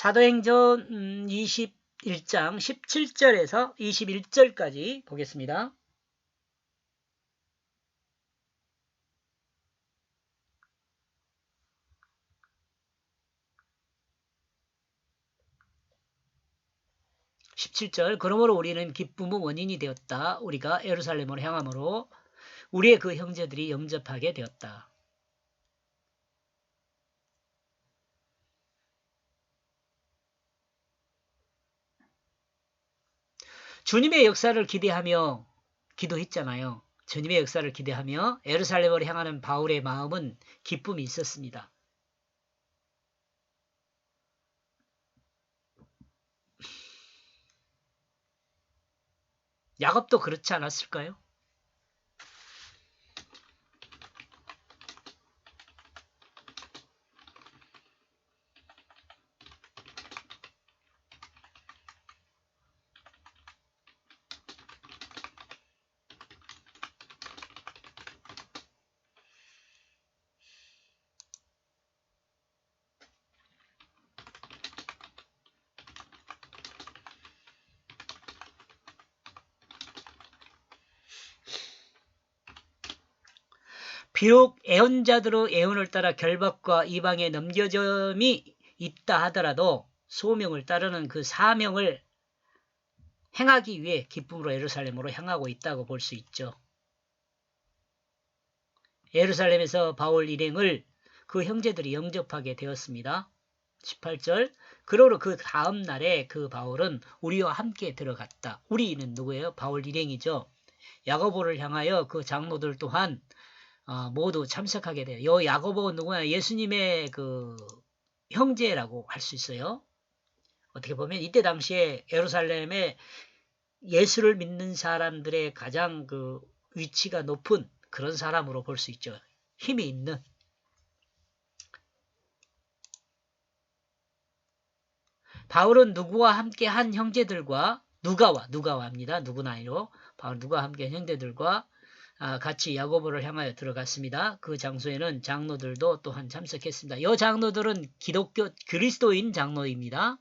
사도행전 21장 17절에서 21절까지 보겠습니다. 그러므로 우리는 기쁨의 원인이 되었다. 우리가 예루살렘으로 향함으로 우리의 그 형제들이 영접하게 되었다. 주님의 역사를 기대하며 기도했잖아요. 주님의 역사를 기대하며 예루살렘으로 향하는 바울의 마음은 기쁨이 있었습니다. 야곱도 그렇지 않았을까요? 비록 애언자들의 애언을 따라 결박과 이방에 넘겨짐이 있다 하더라도 소명을 따르는 그 사명을 행하기 위해 기쁨으로 예루살렘으로 향하고 있다고 볼 수 있죠. 예루살렘에서 바울 일행을 그 형제들이 영접하게 되었습니다. 18절 그러므로 그 다음 날에 그 바울은 우리와 함께 들어갔다. 우리는 누구예요? 바울 일행이죠. 야고보를 향하여 그 장로들 또한 모두 참석하게 돼요. 요 야고보 누구야? 예수님의 그 형제라고 할 수 있어요. 어떻게 보면 이때 당시에 예루살렘에 예수를 믿는 사람들의 가장 그 위치가 높은 그런 사람으로 볼 수 있죠. 힘이 있는. 바울은 누구와 함께 한 형제들과 누가와 합니다. 누구나요. 바울 누가와 함께 한 형제들과 같이 야고보를 향하여 들어갔습니다. 그 장소에는 장로들도 또한 참석했습니다. 이 장로들은 기독교 그리스도인 장로입니다.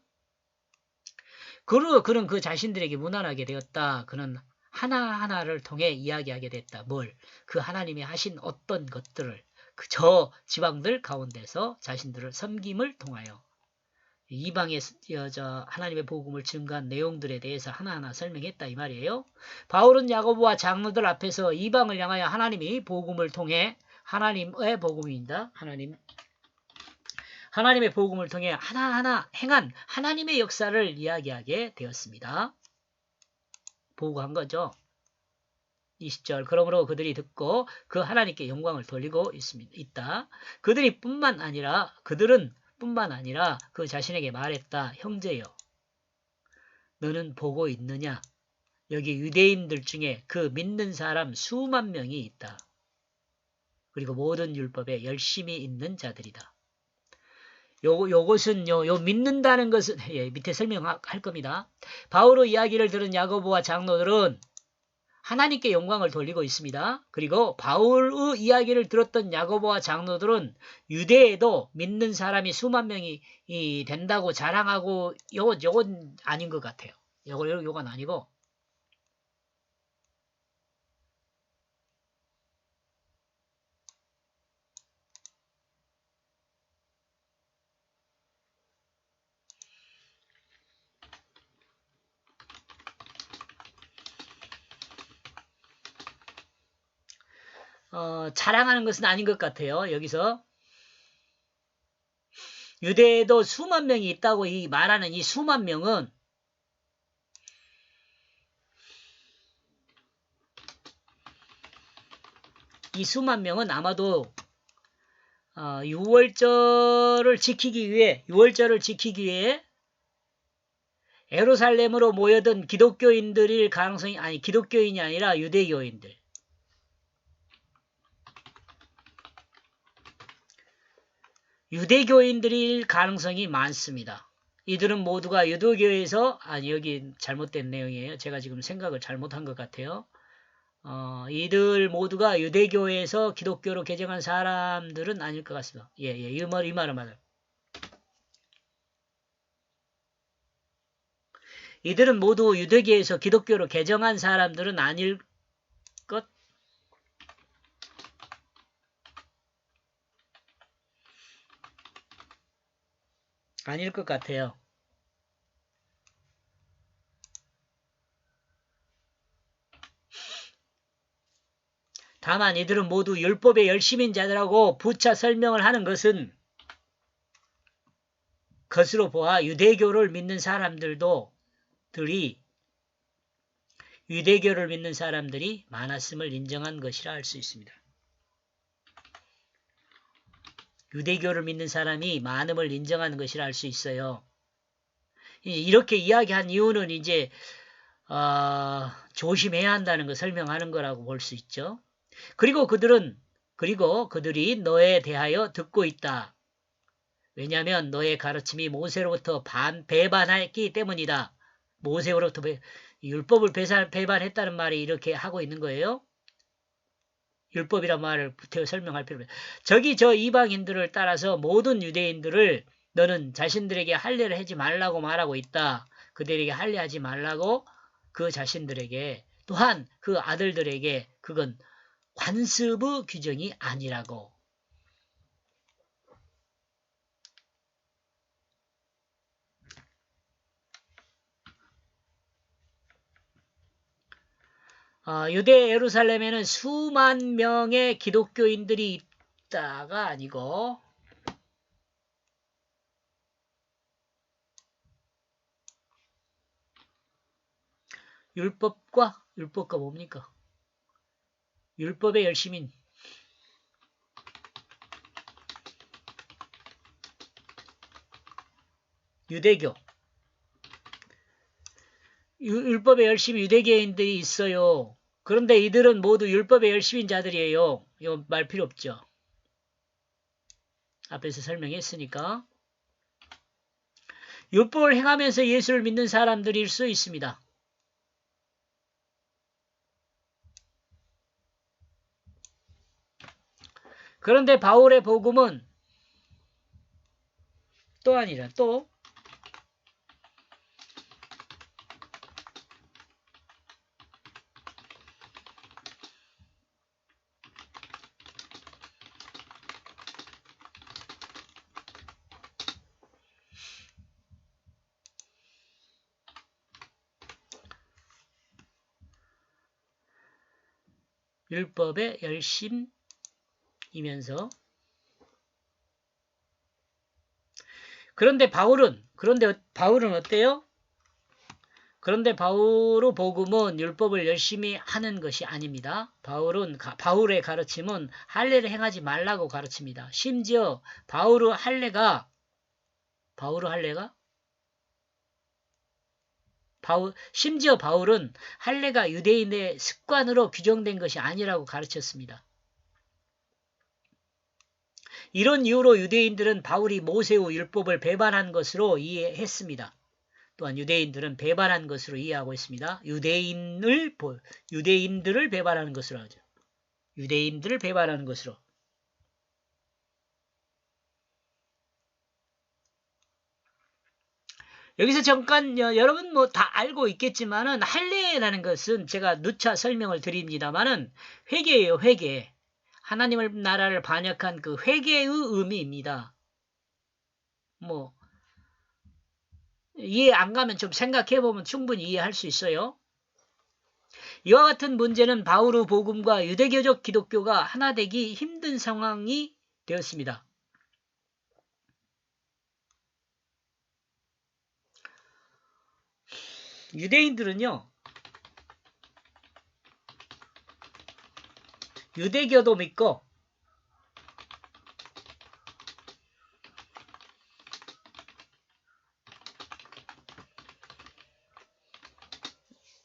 그는 그 자신들에게 무난하게 되었다. 그는 하나하나를 통해 이야기하게 됐다. 뭘? 그 하나님이 하신 어떤 것들을 저 지방들 가운데서 자신들을 섬김을 통하여 이방에 하나님의 복음을 증거한 내용들에 대해서 하나하나 설명했다 이 말이에요. 바울은 야고보와 장로들 앞에서 이방을 향하여 하나님이 복음을 통해 하나님의 복음입니다. 하나님의 복음을 통해 하나하나 행한 하나님의 역사를 이야기하게 되었습니다. 보고한 거죠. 20절 그러므로 그들이 듣고 그 하나님께 영광을 돌리고 있다. 그들은 뿐만 아니라 그 자신에게 말했다. 형제여 너는 보고 있느냐? 여기 유대인들 중에 그 믿는 사람 수만 명이 있다. 그리고 모든 율법에 열심히 있는 자들이다. 요것은 믿는다는 것은 밑에 설명할 겁니다. 바울의 이야기를 들은 야고보와 장로들은 하나님께 영광을 돌리고 있습니다. 그리고 바울의 이야기를 들었던 야고보와 장로들은 유대에도 믿는 사람이 수만 명이 된다고 자랑하고 요건 아닌 것 같아요. 요건 아니고 자랑하는 것은 아닌 것 같아요. 여기서 유대에도 수만 명이 있다고 말하는 이 수만 명은 아마도 6월절을 지키기 위해 예루살렘으로 모여든 기독교인들일 가능성이 기독교인이 아니라 유대교인들. 유대교인들일 가능성이 많습니다. 이들은 모두가 유대교에서 여기 잘못된 내용이에요. 제가 지금 생각을 잘못한 것 같아요. 이들 모두가 유대교에서 기독교로 개정한 사람들은 아닐 것 같습니다. 이 말은 맞아요. 이들은 모두 유대교에서 기독교로 개정한 사람들은 아닐 것? 아닐 것 같아요. 다만 이들은 모두 율법의 열심인 자들하고 부차 설명을 하는 것은 것으로 보아 유대교를 믿는 사람들이 많았음을 인정한 것이라 할 수 있습니다. 유대교를 믿는 사람이 많음을 인정하는 것이라 할 수 있어요. 이렇게 이야기한 이유는 이제 조심해야 한다는 걸 설명하는 거라고 볼 수 있죠. 그리고 그들이 너에 대하여 듣고 있다. 왜냐하면 너의 가르침이 모세로부터 배반했기 때문이다. 모세로부터 율법을 배반했다는 말이 이렇게 하고 있는 거예요. 율법이란 말을 설명할 필요가 없어요. 저기 저 이방인들을 따라서 모든 유대인들을 너는 자신들에게 할례를 하지 말라고 말하고 있다. 그들에게 할례하지 말라고 그 자신들에게 또한 그 아들들에게 그건 관습의 규정이 아니라고. 유대 예루살렘에는 수만 명의 기독교인들이 있다가 아니고 율법과 뭡니까? 율법의 열심인 유대교. 율법의 열심 유대교인들이 있어요. 그런데 이들은 모두 율법의 열심인 자들이에요. 이거 말 필요 없죠. 앞에서 설명했으니까. 율법을 행하면서 예수를 믿는 사람들일 수 있습니다. 그런데 바울의 복음은 또 아니라 또 율법의 열심이면서 그런데 바울은 어때요? 그런데 바울의 복음은 율법을 열심히 하는 것이 아닙니다. 바울의 가르침은 할례를 행하지 말라고 가르칩니다. 심지어 바울의 할례가 심지어 바울은 할례가 유대인의 습관으로 규정된 것이 아니라고 가르쳤습니다. 이런 이유로 유대인들은 바울이 모세의 율법을 배반한 것으로 이해했습니다. 또한 유대인들은 배반한 것으로 이해하고 있습니다. 유대인들을 배반하는 것으로 하죠. 유대인들을 배반하는 것으로. 여기서 잠깐 여러분 뭐 다 알고 있겠지만은 할례라는 것은 제가 누차 설명을 드립니다만은 회개예요, 회개. 하나님의 나라를 반역한 그 회개의 의미입니다. 뭐 이해 안 가면 좀 생각해 보면 충분히 이해할 수 있어요. 이와 같은 문제는 바울의 복음과 유대교적 기독교가 하나 되기 힘든 상황이 되었습니다. 유대인들은요, 유대교도 믿고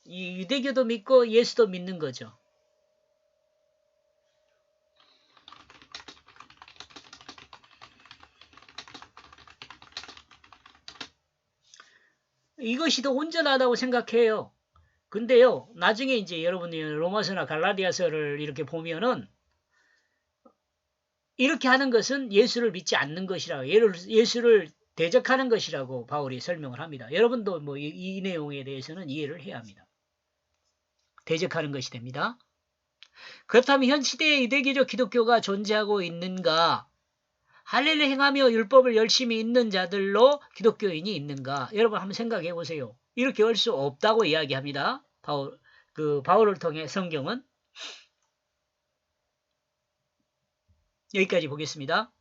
이 유대교도 믿고 예수도 믿는 거죠. 이것이 더 온전하다고 생각해요. 근데요, 나중에 이제 여러분이 로마서나 갈라디아서를 이렇게 보면은 이렇게 하는 것은 예수를 믿지 않는 것이라고. 예수를 대적하는 것이라고 바울이 설명을 합니다. 여러분도 뭐 이 내용에 대해서는 이해를 해야 합니다. 대적하는 것이 됩니다. 그렇다면 현 시대에 유대교적 기독교가 존재하고 있는가? 할례를 행하며 율법을 열심히 읽는 자들로 기독교인이 있는가? 여러분 한번 생각해 보세요. 이렇게 할 수 없다고 이야기합니다. 바울을 통해 성경은. 여기까지 보겠습니다.